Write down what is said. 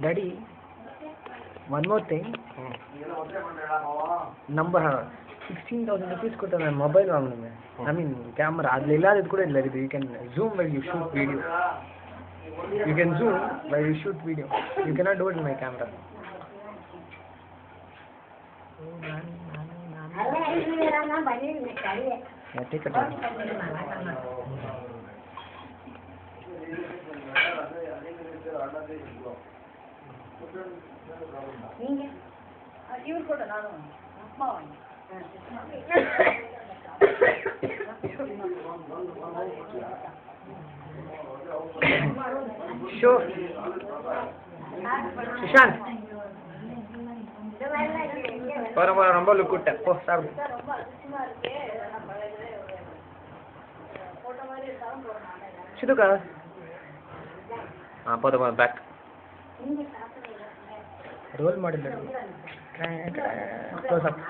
Daddy, one more thing. Number 16,000 rupees ಕೊಟ್ಟು ನಾನು mobile ವಾಂಗணுமே. I mean camera ಅದಲ್ಲ ಇಲ್ಲದಿದ್ದು ಕೂಡ ಇಲ್ಲ ಇದು. You can zoom while you shoot video. You can zoom while you shoot video. You cannot do it in my camera. Yeah, take it. ಇವ್ರು ಕೊಡು ನಾನು ಅಪ್ಪ Show Sushant பரவாயில்ல ரொம்ப லுக் விட்ட போ சாப்பிடு சிதுக்கா போதும் பேக் ರೋಲ್ ಮಾಡಿಲ್ಲ ಕ್ಲೋಸ್ ಅಪ್